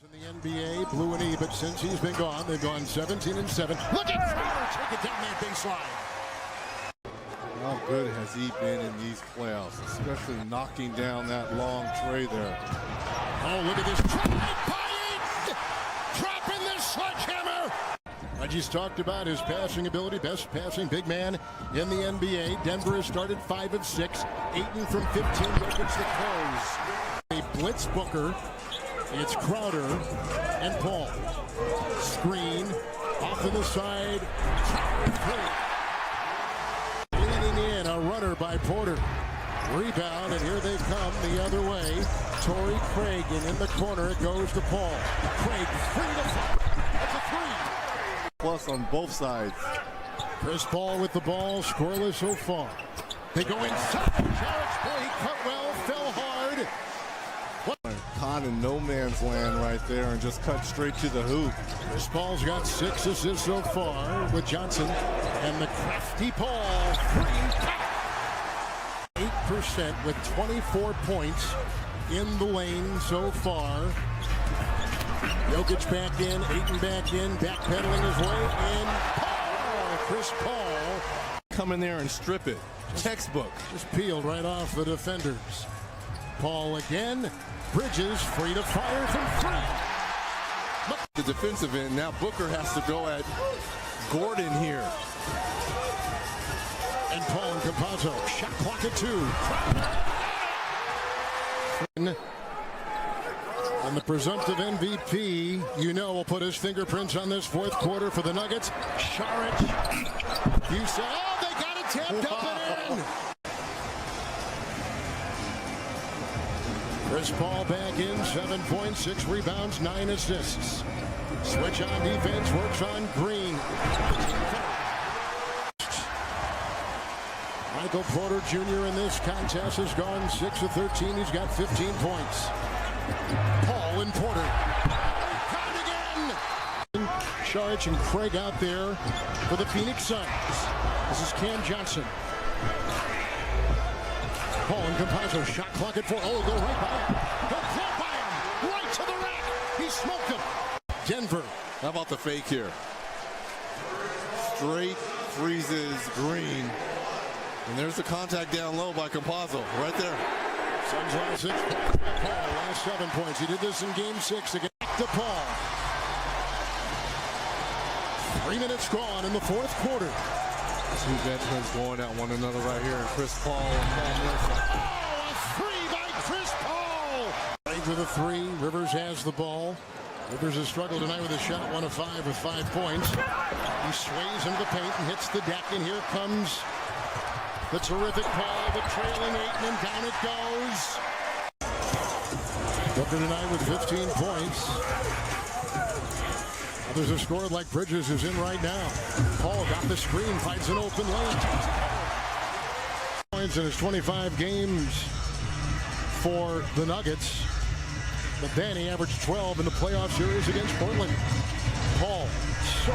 In the NBA, Blue and E, but since he's been gone, they've gone 17-7. Look at Crowder take it down that baseline. How good has he been in these playoffs, especially knocking down that long tray there. Oh, look at this dropping this sledgehammer. I just talked about his passing ability, best passing big man in the NBA. Denver has started 5 of 6, Ayton from 15, Jokic to close. A blitz Booker. It's Crowder and Paul. Screen off to the side. Leading in, a runner by Porter. Rebound, and here they come the other way. Torrey Craig, and in the corner it goes to Paul. Craig, free to fire. That's a 3. Plus on both sides. Chris Paul with the ball, scoreless so far. They go inside. Jarrett's play, Cutwell fell hard. Caught in no man's land right there and just cut straight to the hoop. Chris Paul's got 6 assists so far with Johnson. And the crafty Paul, 8% with 24 points in the lane so far. Jokic back in, Ayton back in, backpedaling his way in. Paul, Chris Paul. Come in there and strip it. Textbook. Just peeled right off the defenders. Paul again. Bridges free to fire from 3. The defensive end. Now Booker has to go at Gordon here. And Paul and Campazzo. Shot clock at 2. And the presumptive MVP, you know, will put his fingerprints on this fourth quarter for the Nuggets. Saric. You say, oh, they got it tapped up and in. Chris Paul back in, 7 points, 6 rebounds, 9 assists. Switch on defense, works on Green. Michael Porter Jr. in this contest has gone 6 of 13. He's got 15 points. Paul and Porter. Got it again. Saric and Craig out there for the Phoenix Suns. This is Cam Johnson. Paul and Campazzo, shot clock at 4. Oh, go right by him. He'll float by him. Right to the rack. He smoked him. Denver. How about the fake here? Straight freezes Green. And there's the contact down low by Campazzo. Right there. Suns on 6 points by Paul. Last 7 points. He did this in game 6 against Paul. 3 minutes gone in the fourth quarter. 2 veterans going at one another right here. And Chris Paul and Paul Millsap. Oh, a 3 by Chris Paul. Right with a 3. Rivers has the ball. Rivers has struggled tonight with a shot, 1 of 5 with 5 points. He sways into the paint and hits the deck, and here comes the terrific Paul, the trailing Ayton, and down it goes. Booker tonight with 15 points. Others have scored like Bridges, who's in right now. Paul got the screen, finds an open lane. Points in his 25 games for the Nuggets. But then he averaged 12 in the playoff series against Portland. Paul, so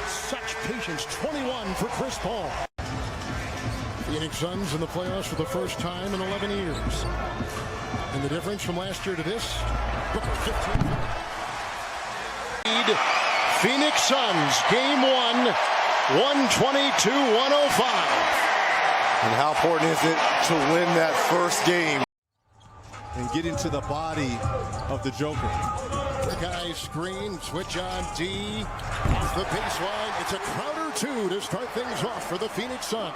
such patience. 21 for Chris Paul. Phoenix Suns in the playoffs for the first time in 11 years. And the difference from last year to this, Booker 15. Phoenix Suns, game 1, 122-105. And how important is it to win that first game and get into the body of the Joker? Guy screen, switch on D, off the baseline. It's a Crowder 2 to start things off for the Phoenix Suns.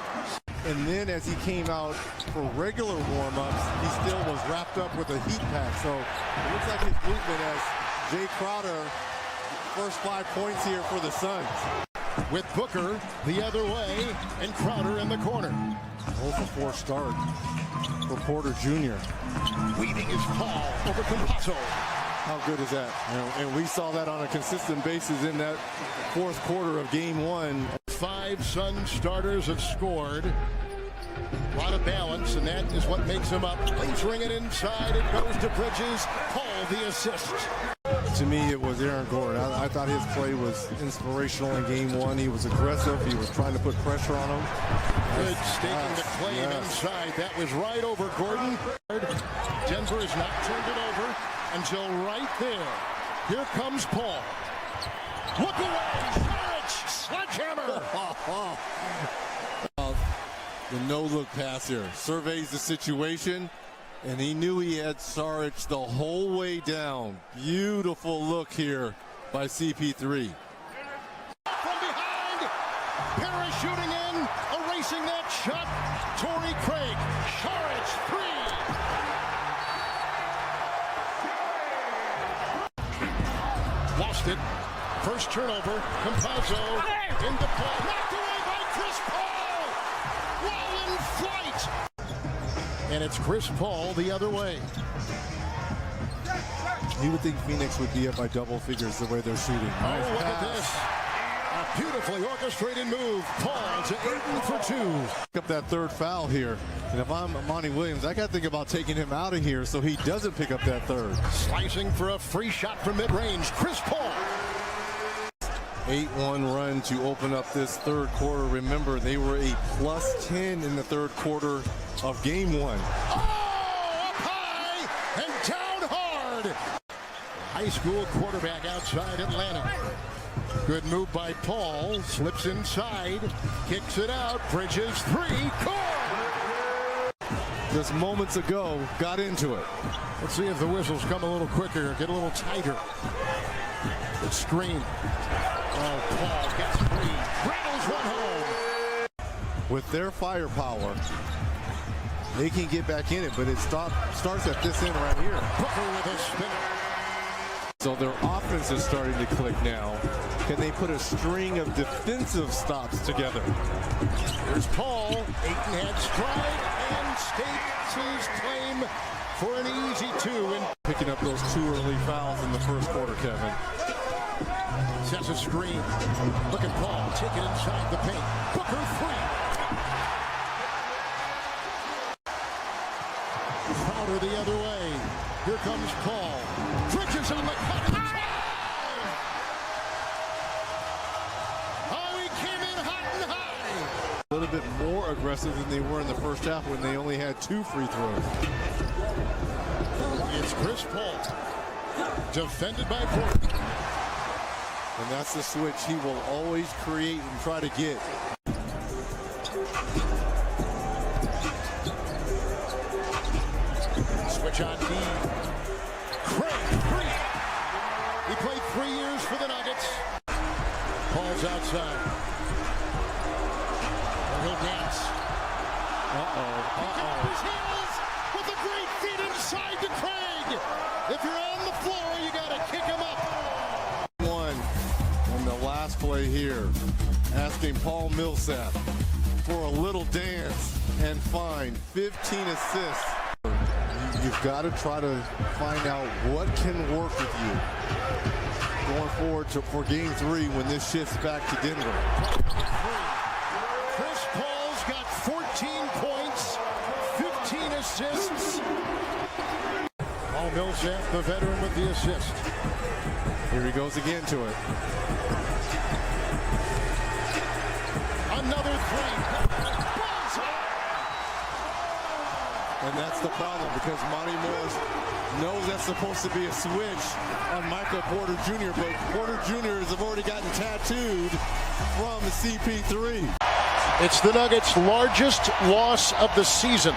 And then as he came out for regular warm-ups, he still was wrapped up with a heat pack. So it looks like his movement as Jay Crowder, first 5 points here for the Suns. With Booker the other way and Crowder in the corner. 0 for 4 start for Porter Jr. Weaving is Paul over Campazzo. How good is that? And we saw that on a consistent basis in that fourth quarter of game 1. 5 Suns starters have scored. A lot of balance, and that is what makes them up. Lasering it inside, it goes to Bridges. Paul the assist. To me, it was Aaron Gordon. I thought his play was inspirational in game 1. He was aggressive. He was trying to put pressure on him. Good staking the claim inside. That was right over Gordon. Denver has not turned it over. until right there. Here comes Paul. Look away, Saric, sledgehammer. The no-look pass here. Surveys the situation, and he knew he had Saric the whole way down. Beautiful look here by CP3. From behind, parachuting in, erasing that shot. Torrey Craig, Saric, 3. Lost it. First turnover, Campazzo in the ball. Knocked away by Chris Paul while in flight. And it's Chris Paul the other way. You would think Phoenix would be up by double figures the way they're shooting. Nice look at this. A beautifully orchestrated move. Paul to Ayton for 2. Pick up that third foul here. And if I'm Monty Williams, I got to think about taking him out of here so he doesn't pick up that third. Slicing for a free shot from mid-range. Chris Paul. 8-1 run to open up this third quarter. Remember, they were a +10 in the third quarter of game 1. Oh, up high and down hard. High school quarterback outside Atlanta. Good move by Paul. Slips inside. Kicks it out. Bridges 3. Just moments ago, got into it. Let's see if the whistles come a little quicker, get a little tighter. Good screen. Oh, Paul gets 3. Rattles one home. With their firepower, they can get back in it, but it starts at this end right here. Booker with a spinner. So their offense is starting to click now. Can they put a string of defensive stops together? There's Paul. Ayton had stride and stakes his claim for an easy 2. And picking up those 2 early fouls in the first quarter, Kevin. sets a screen. Look at Paul. Take it inside the paint. Booker 3. Crowder the other way. Here comes Paul. Bridges on the cut. Oh, he came in hot and high. A little bit more aggressive than they were in the first half when they only had 2 free throws. It's Chris Paul. Defended by Porter. And that's the switch he will always create and try to get. Switch on D. Craig, 3. He played 3 years for the Nuggets. Paul's outside. And he'll dance. Pick up his heels with a great feed inside to Craig. If you're on the floor, you got to kick him up. On the last play here, asking Paul Millsap for a little dance and find 15 assists. You've got to try to find out what can work with you going forward for game 3 when this shifts back to Denver. Chris Paul's got 14 points, 15 assists. Paul Millsap, the veteran, with the assist. Here he goes again to it. Another 3. And that's the problem, because Monty Morris knows that's supposed to be a switch on Michael Porter Jr., but Porter Jr. has already gotten tattooed from CP3. It's the Nuggets' largest loss of the season.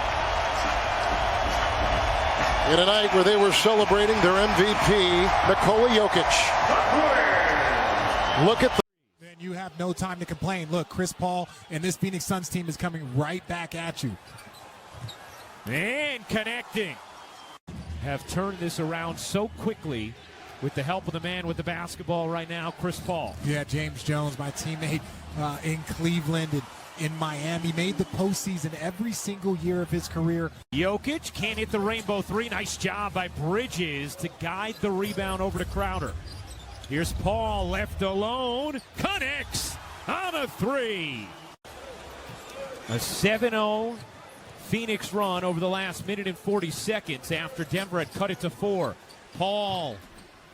In a night where they were celebrating their MVP, Nikola Jokic. Look at the... And you have no time to complain. Look, Chris Paul and this Phoenix Suns team is coming right back at you. And connecting. Have turned this around so quickly with the help of the man with the basketball right now, Chris Paul. Yeah, James Jones, my teammate in Cleveland and in Miami, made the postseason every single year of his career. Jokic can't hit the rainbow 3. Nice job by Bridges to guide the rebound over to Crowder. Here's Paul left alone. Connects on a 3. A 7-0 Phoenix run over the last minute and 40 seconds after Denver had cut it to 4. Paul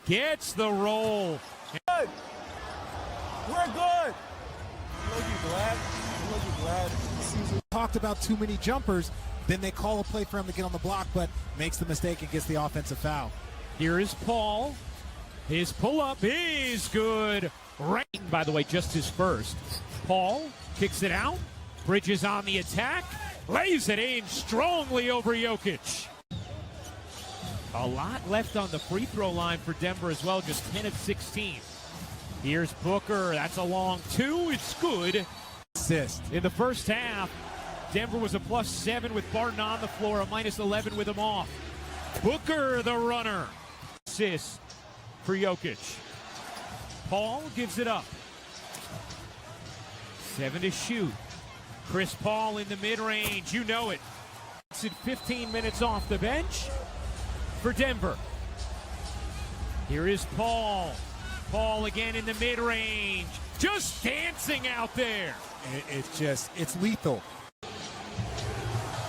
gets the roll. Good. We're good. You'll be glad. You'll be glad. Talked about too many jumpers, then they call a play for him to get on the block, but makes the mistake and gets the offensive foul. Here is Paul. His pull-up is good. Right, by the way, just his first. Paul kicks it out. Bridges on the attack. Lays it in strongly over Jokic. A lot left on the free throw line for Denver as well, just 10 of 16. Here's Booker. That's a long two. It's good. Assist. In the first half, Denver was a +7 with Barton on the floor, a -11 with him off. Booker, the runner. Assist for Jokic. Paul gives it up. 7 to shoot. Chris Paul in the mid-range. You know it. It's at 15 minutes off the bench for Denver. Here is Paul. Paul again in the mid-range. Just dancing out there. It's lethal.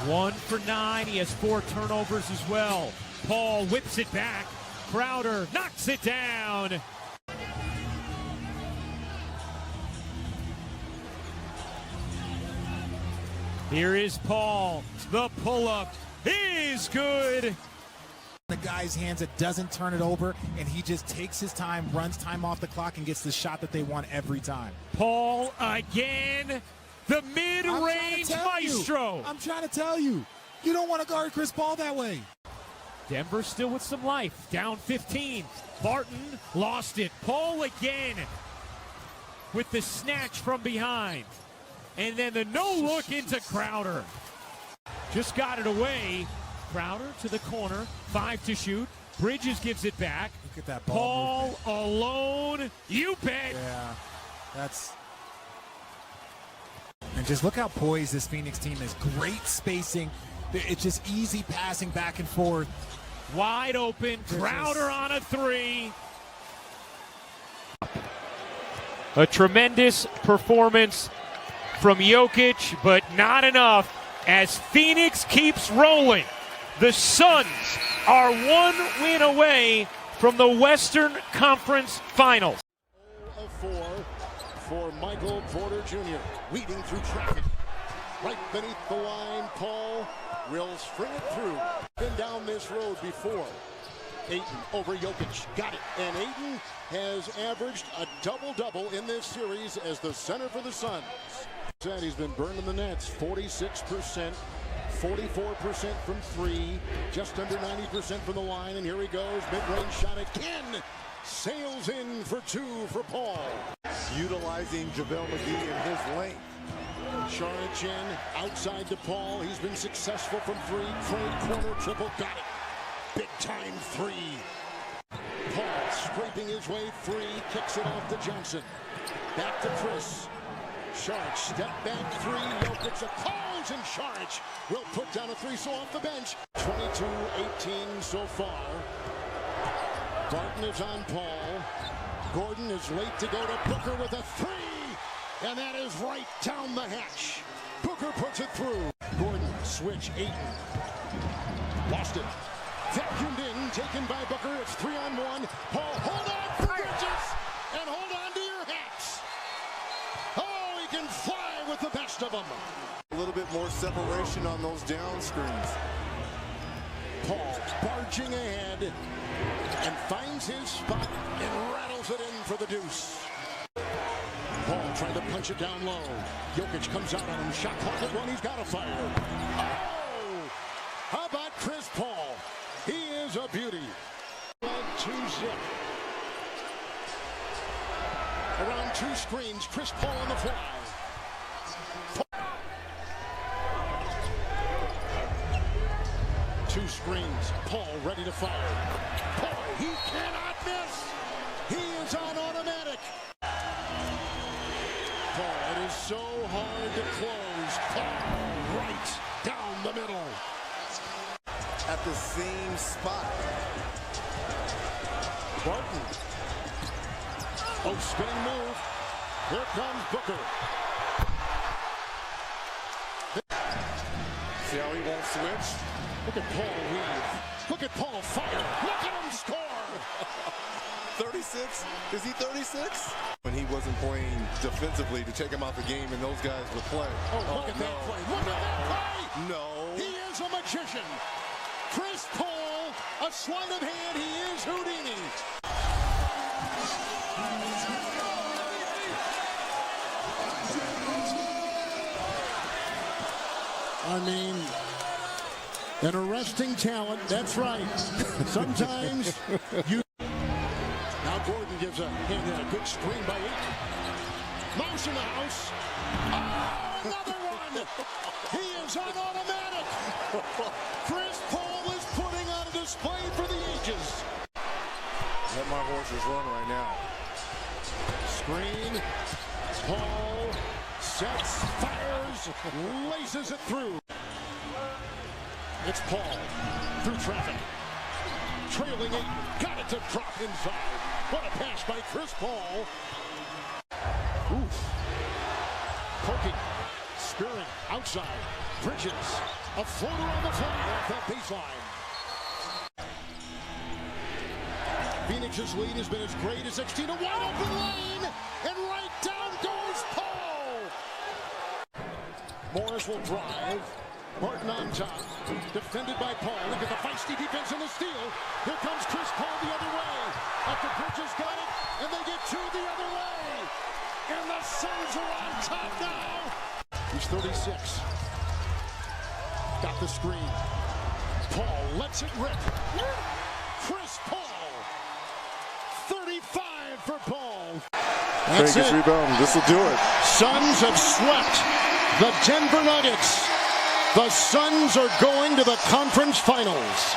1 for 9. He has 4 turnovers as well. Paul whips it back. Crowder knocks it down. Here is Paul. The pull-up is good. The guy's hands, it doesn't turn it over, and he just takes his time, runs time off the clock, and gets the shot that they want every time. Paul again. The mid-range maestro. I'm trying to tell you. You don't want to guard Chris Paul that way. Denver still with some life. Down 15. Barton lost it. Paul again with the snatch from behind. And then the no-look into Crowder. Just got it away. Crowder to the corner. 5 to shoot. Bridges gives it back. Look at that ball movement. Paul alone. You bet. Yeah, that's... And just look how poised this Phoenix team is. Great spacing. It's just easy passing back and forth. Wide open. Crowder on a 3. A tremendous performance from Jokic, but not enough as Phoenix keeps rolling. The Suns are 1 win away from the Western Conference Finals. 0 of 4 for Michael Porter Jr. Weeding through traffic. Right beneath the line, Paul will string it through. Been down this road before. Ayton over Jokic. Got it. And Ayton has averaged a double-double in this series as the center for the Suns. Said he's been burning the nets. 46%, 44% from 3, just under 90% from the line. And here he goes. Mid-range shot again. Sails in for 2 for Paul. Utilizing JaVale McGee in his lane. Sharichin outside to Paul. He's been successful from 3. Trade corner triple. Got it. Big time 3. Paul scraping his way free. Kicks it off to Johnson. Back to Chris. Saric step back 3. Jokic a calls, and Saric will put down a 3. So off the bench. 22-18 so far. Barton is on Paul. Gordon is late to go to Booker with a 3. And that is right down the hatch. Booker puts it through. Gordon, switch, Ayton. Lost it. Vacuumed in, taken by Booker. It's 3-on-1. Paul, hold on for Bridges. And hold on to your hats. Oh, he can fly with the best of them. A little bit more separation on those down screens. Paul barging ahead and finds his spot and rattles it in for the deuce. Paul trying to punch it down low. Jokic comes out on him. Shot clock at 1. He's got to fire. Oh! How about Chris Paul? He is a beauty. 2-zip. Around 2 screens. Chris Paul on the fly. Two screens. Paul ready to fire. Paul, he cannot miss. He is on automatic. Paul, it is so hard to close. Paul right down the middle. At the same spot. Barton. Oh, spinning move. Here comes Booker. See how he won't switch? Look at Paul weave. Look at Paul fire. Look at him score. 36? Is he 36? When he wasn't playing defensively to take him out the game and those guys would play. Oh, look at that play. Look at that play. No. He is a magician. Chris Paul A sleight of hand. He is Houdini. I mean, an arresting talent. That's right. Sometimes you. Now Gordon gives a hand in a good screen by 8. Mouse in the house. Oh, another one. He is on automatic. Chris Paul is putting on a display for the ages. Let my horses run right now. Screen. Paul sets, fires, laces it through. It's Paul through traffic. Trailing 8, got it to drop inside. What a pass by Chris Paul. Oof. Poking, spearing, outside. Bridges, a floater on the fly off that baseline. Phoenix's lead has been as great as 16. A wide open lane, and right down goes Paul. Morris will drive. Martin on top, defended by Paul. Look at the feisty defense and the steal. Here comes Chris Paul the other way. After Bridges got it, and they get 2 the other way. And the Suns are on top now. He's 36. Got the screen. Paul lets it rip. Chris Paul. 35 for Paul. That's it. Rebound. This will do it. Suns have swept the Denver Nuggets. The Suns are going to the conference finals.